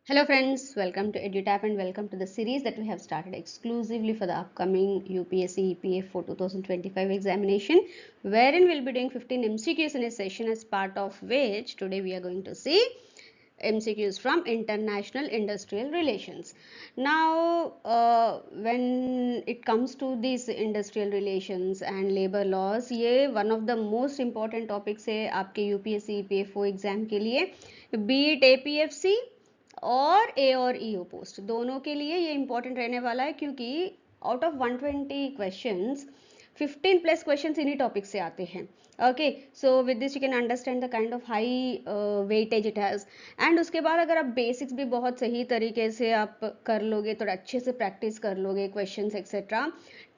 Hello friends, welcome to EduTap and welcome to the series that we have started exclusively for the upcoming UPSC EPF for 2025 examination, wherein we'll be doing 15 MCQs in a session, as part of which today we are going to see MCQs from international industrial relations. Now, when it comes to these industrial relations and labor laws, ये one of the most important topics है आपके UPSC EPFO exam के लिए, be it APFC और ए और EO post दोनों के लिए ये इंपॉर्टेंट रहने वाला है, क्योंकि out of 120 questions 15 plus questions इन्हीं टॉपिक से आते हैं. Okay, so with this you can understand the kind of high weightage it has. And उसके बाद अगर आप बेसिक्स भी बहुत सही तरीके से आप कर लोगे, थोड़ा अच्छे से प्रैक्टिस कर लोगे क्वेश्चंस एक्सेट्रा,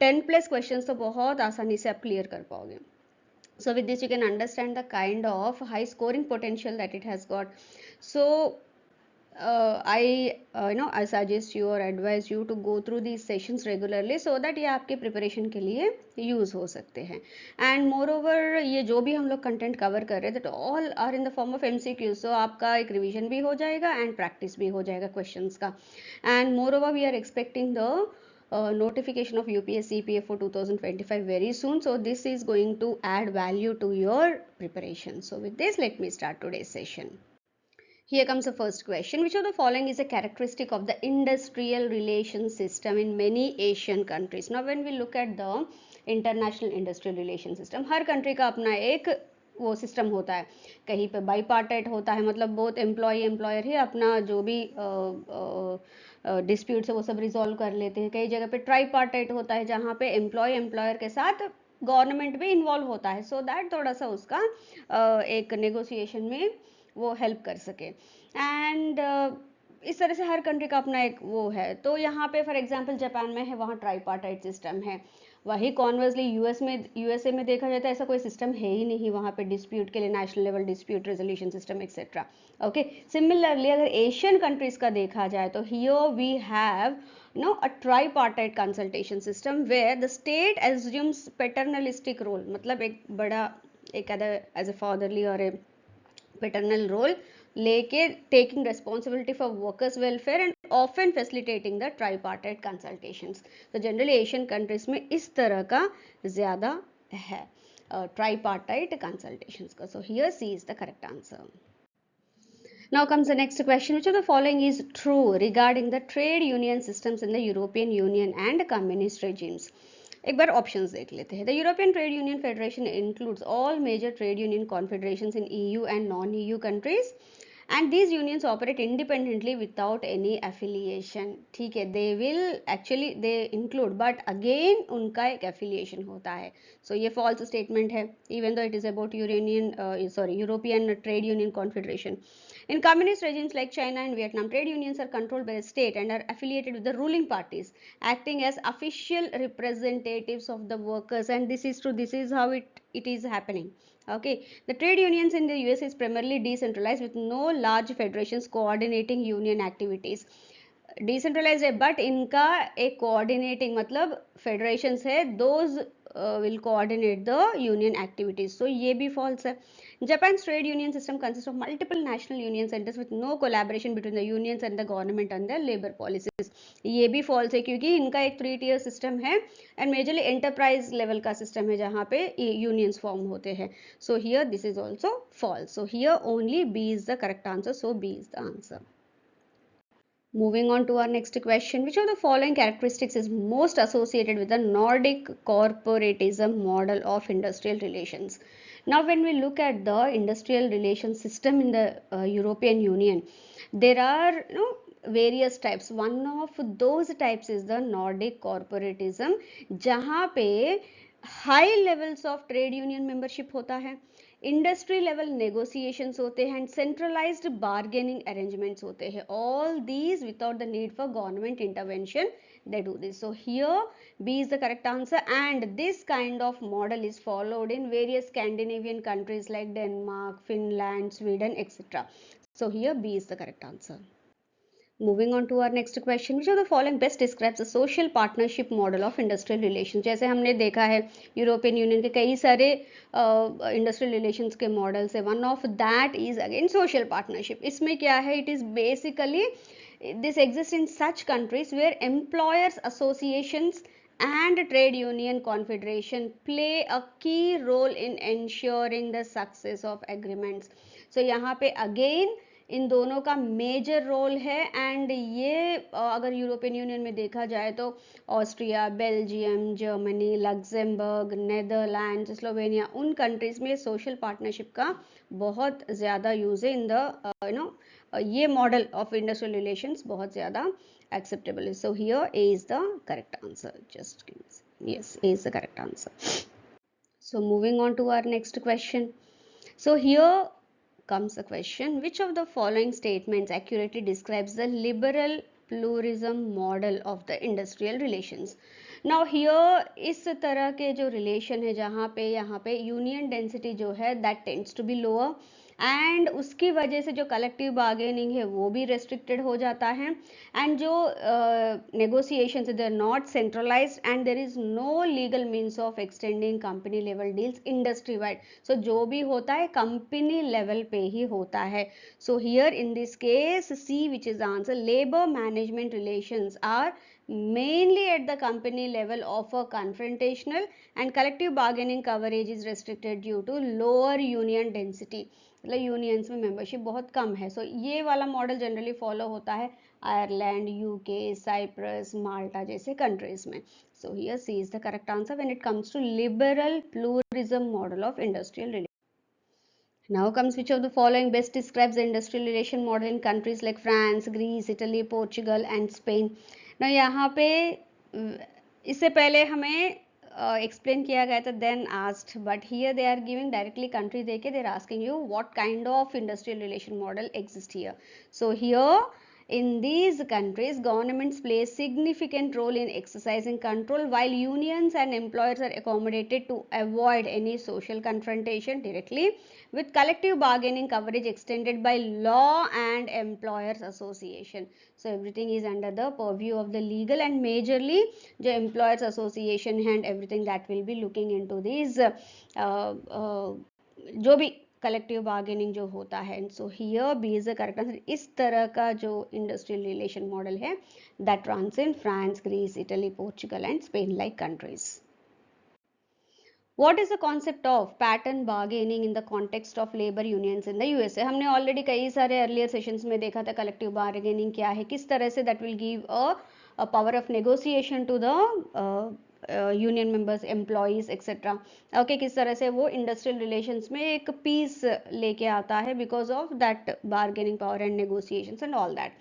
10 प्लस क्वेश्चंस तो बहुत आसानी से आप क्लियर कर पाओगे. So with this you can understand the kind of high scoring potential that it has got. So I suggest you or advise you to go through these sessions regularly so that ये आपके preparation के लिए use हो सकते हैं. And moreover ये जो भी हम लोग content cover कर रहे हैं, that all are in the form of MCQ, so आपका एक revision भी हो जाएगा and practice भी हो जाएगा questions का. And moreover we are expecting the notification of UPSC EPF for 2025 very soon, so this is going to add value to your preparation. So with this, let me start today's session. Here comes the first question. Which of the following is a characteristic of the industrial relations system in many Asian countries? Now when we look at the international industrial relation system, her country का अपना एक वो system होता है. कहीं पे बाईपार्टाइट होता है, मतलब बोथ एम्प्लॉय एम्प्लॉयर ही अपना जो भी डिस्प्यूट्स है वो सब रिजॉल्व कर लेते हैं. कई जगह पे ट्राईपार्टाइट होता है, जहाँ पे एम्प्लॉय एम्प्लॉयर के साथ गवर्नमेंट भी इन्वॉल्व होता है, सो दैट थोड़ा सा उसका एक नेगोशिएशन में वो हेल्प कर सके. एंड इस तरह से हर कंट्री का अपना एक वो है. तो यहाँ पे फॉर एग्जांपल जापान में है, वहाँ ट्राईपार्टाइट सिस्टम है. वही कॉन्वर्सली यूएसए में देखा जाता है, ऐसा कोई सिस्टम है ही नहीं वहाँ पे डिस्प्यूट के लिए, national level dispute resolution system etcetera. Okay, similarly अगर एशियन कंट्रीज का देखा जाए तो here we have a tripartite consultation system where the state assumes paternalistic role, मतलब एक बड़ा एक एज ए फादरली और ए पैटर्नल रोल लेके taking responsibility for workers welfare and often facilitating the tripartite consultations. तो जनरली एशियन कंट्रीज में इस तरह का ज़्यादा है ट्राईपार्टाइट कंसल्टेशंस का. So here C is the correct answer. Now comes the next question. Which of the following is true regarding the trade union systems in the European Union and communist regimes? एक बार options देख लेते हैं. The European trade union federation includes all major trade union confederations in EU and non EU countries, and these unions operate independently without any affiliation. ठीक है, they will actually they include, but again उनका एक affiliation होता है. So ये false statement है, even though it is about European Trade Union Confederation. In communist regimes like China and Vietnam, trade unions are controlled by the state and are affiliated with the ruling parties, acting as official representatives of the workers. And this is true. This is how it is happening. Okay, the trade unions in the US is primarily decentralized with no large federations coordinating union activities. Decentralize है, but इनका एक coordinating मतलब federations है, those will coordinate the union activities. So ये भी false है. Japan's trade union system consists of multiple national union centers with no collaboration between the unions and the government and their labor policies. ये भी false है, क्योंकि इनका एक 3-tier system है and majorly enterprise level का system है जहाँ पे unions form होते हैं. So here this is also false. So here only B is the correct answer. So B is the answer. Moving on to our next question. Which of the following characteristics is most associated with the Nordic corporatism model of industrial relations? Now when we look at the industrial relations system in the European Union, there are various types. One of those types is the Nordic corporatism, जहाँ पे high levels of trade union membership होता है, industry level negotiations होते हैं and centralised bargaining arrangements होते हैं. All these without the need for government intervention they do this. So here B is the correct answer, and this kind of model is followed in various Scandinavian countries like Denmark, Finland, Sweden, etc. So here B is the correct answer. Moving on to our next question, which of the following best describes the social partnership model of industrial relations? जैसे हमने देखा है European union के कई सारे industrial relations के models है. One of that is again social partnership. इसमें क्या है? It is basically this exists in such countries where employers associations and trade union confederation play a key role in ensuring the success of agreements. So यहाँ पे again इन दोनों का major role है. And ये अगर यूरोपियन यूनियन में देखा जाए तो Austria, Belgium, Germany, Luxembourg, Netherland, Slovenia, उन कंट्रीज में सोशल पार्टनरशिप का बहुत ज़्यादा यूज है. इन द ये मॉडल ऑफ इंडस्ट्रियल रिलेशंस बहुत ज़्यादा acceptable is. So here A is the correct answer. Just give me. Yes, A is the correct answer. So moving on to our next question. So here comes a question, which of the following statements accurately describes the liberal pluralism model of the industrial relations? Now here इस तरह के जो relation है जहाँ पे यहाँ पे union density जो है that tends to be lower and उसकी वजह से जो कलेक्टिव बार्गेनिंग है वो भी रेस्ट्रिक्टेड हो जाता है. एंड जो negotiations they are not centralized and there is no legal means of extending company level deals industry wide. So जो भी होता है कंपनी लेवल पे ही होता है. So here in this case C which is answer, labour management relations are mainly at the company level of a confrontational and collective bargaining coverage is restricted due to lower union density. मतलब unions में membership बहुत कम है. सो ये वाला model generally follow होता है Ireland, UK, Cyprus, माल्टा जैसे countries में. So here C is the correct answer when it comes to liberal pluralism model of industrial relation. Now comes, which of the following best describes the industrial relation model in countries like France, Greece, Italy, Portugal and Spain? Now यहाँ पे इससे पहले हमें explain किया गया था then asked, but here they are giving directly country देके they are asking you what kind of industrial relation model exist here. So here in these countries, governments play a significant role in exercising control, while unions and employers are accommodated to avoid any social confrontation directly, with collective bargaining coverage extended by law and employers association. So everything is under the purview of the legal and majorly the employers association and everything that will be looking into these जो भी collective bargaining जो होता है. So here B is the correct answer. इस तरह का जो industrial relation model है that runs in France, Greece, Italy, Portugal and Spain like countries. What is the concept of pattern bargaining in the context of labor unions in the USA? हमने already कई सारे earlier sessions में देखा था collective bargaining क्या है, किस तरह से that will give a power of negotiation to the union members, employees etcetera. Okay, किस तरह से वो इंडस्ट्रियल रिलेशंस में एक पीस लेके आता है because of that bargaining power and negotiations and all that.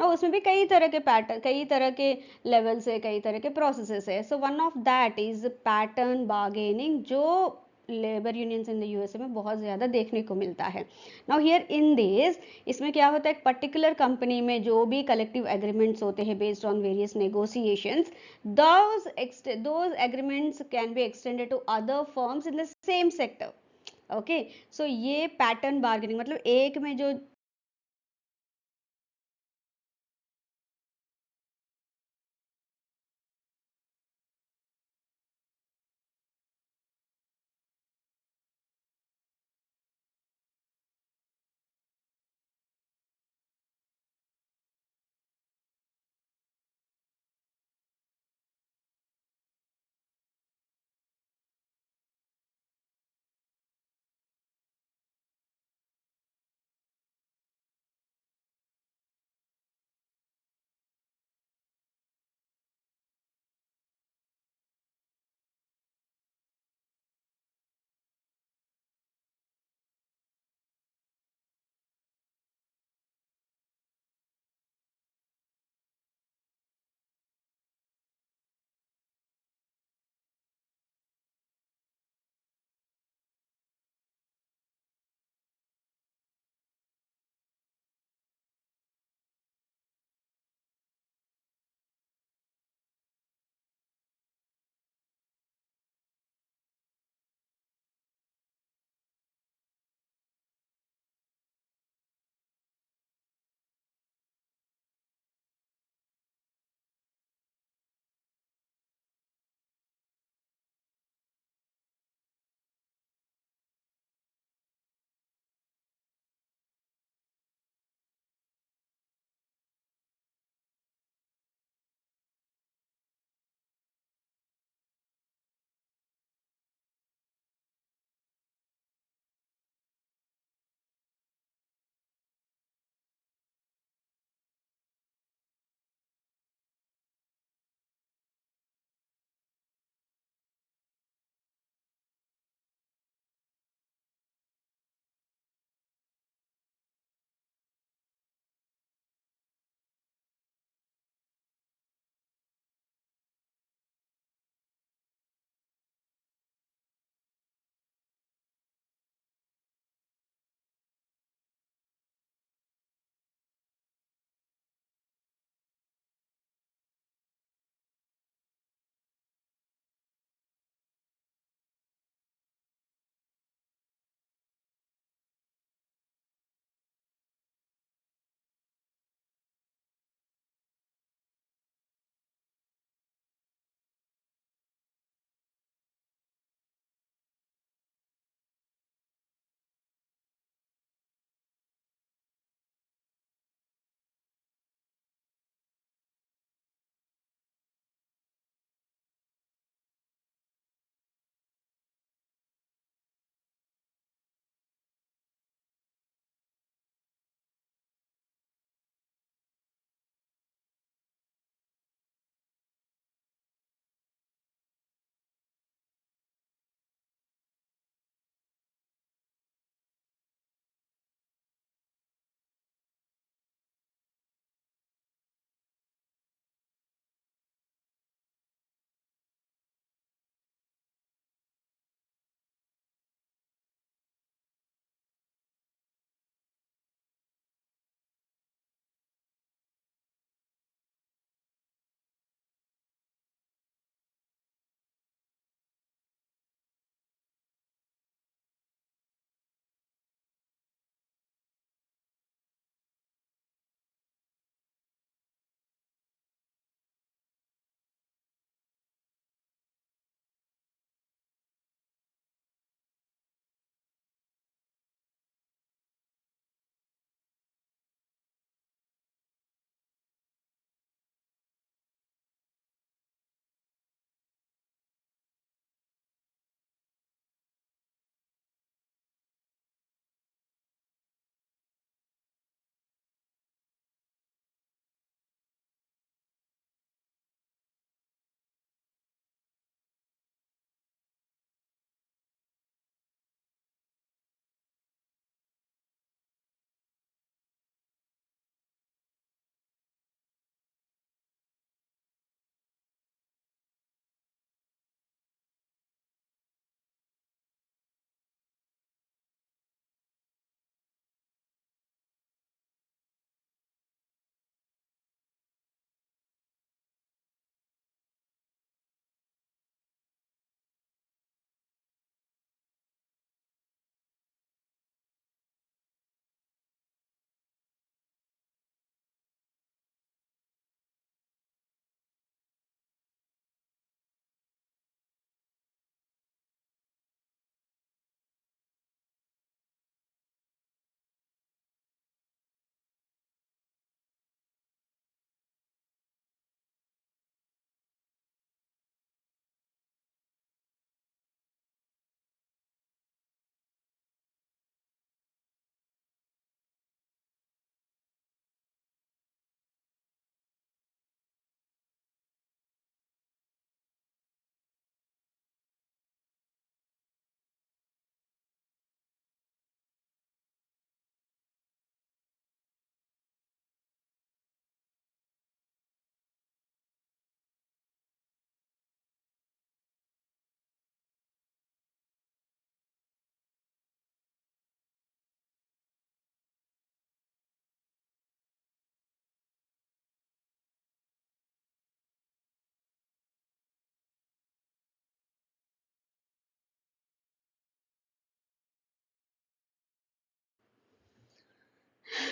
ना उसमें भी कई तरह के पैटर्न, कई तरह के लेवल्स है, कई तरह के प्रोसेसेस है. So one of that is pattern bargaining जो labour unions in the USA में बहुत ज़्यादा देखने को मिलता है. नाउ हियर इन दिस, इसमें क्या होता है, एक पर्टिकुलर कंपनी में जो भी कलेक्टिव एग्रीमेंट्स होते हैं based on various negotiations, those agreements can be extended to other firms in the same sector. Okay, so ये पैटर्न बार्गेनिंग मतलब एक में जो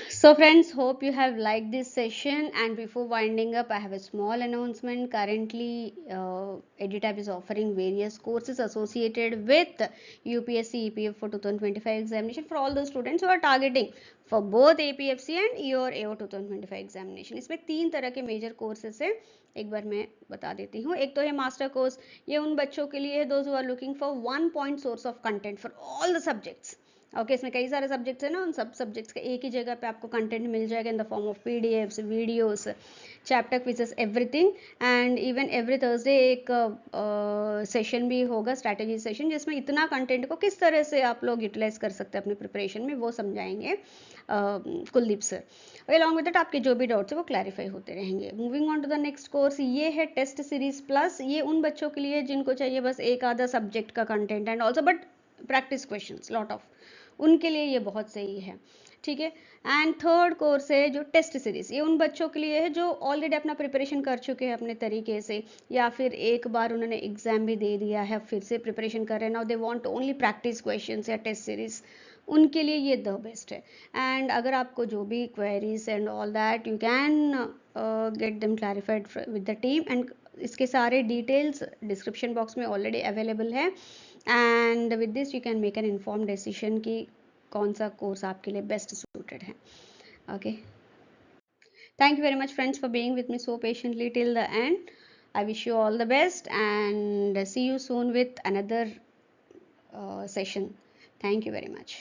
So friends, hope you have liked this session, and before winding up I have a small announcement. Currently Editab is offering various courses associated with UPSC EPF for 2025 examination for all those students who are targeting for both APFC and your AO 2025 examination. इसमें 3 तरह के major courses है, एक बार मैं बता देती हूँ. एक तो है मास्टर कोर्स, ये उन बच्चों के लिए है those who are looking for one point source of content for all the subjects. Okay, इसमें कई सारे सब्जेक्ट्स हैं ना, उन सब सब्जेक्ट्स का एक ही जगह पे आपको कंटेंट मिल जाएगा in the form of PDFs, videos, chapter quizzes, everything. And even every Thursday एक सेशन भी होगा, स्ट्रैटेजी सेशन, जिसमें इतना कंटेंट को किस तरह से आप लोग यूटिलाइज कर सकते हैं अपने प्रिपरेशन में, वो समझाएंगे Kuldeep sir. Along with that आपके जो भी डाउट्स है वो क्लैरिफाई होते रहेंगे. Moving on to the next course, ये है टेस्ट सीरीज प्लस. ये उन बच्चों के लिए जिनको चाहिए बस एक आधा सब्जेक्ट का content and also but practice questions lot of, उनके लिए ये बहुत सही है. ठीक है. एंड थर्ड कोर्स है जो टेस्ट सीरीज, ये उन बच्चों के लिए है जो ऑलरेडी अपना प्रिपरेशन कर चुके हैं अपने तरीके से, या फिर एक बार उन्होंने एग्जाम भी दे दिया है, फिर से प्रिपरेशन कर रहे हैं, now they want only practice questions या टेस्ट सीरीज, उनके लिए ये द बेस्ट है. एंड अगर आपको जो भी queries and all that you can get them clarified with the team, and इसके सारे डिटेल्स डिस्क्रिप्शन बॉक्स में ऑलरेडी अवेलेबल है. And with this you can make an inform decision कि कौन सा कोर्स आपके लिए बेस्ट सूटेड है. Okay, thank you very much friends for being with me so patiently till the end. I wish you all the best and see you soon with another session. Thank you very much.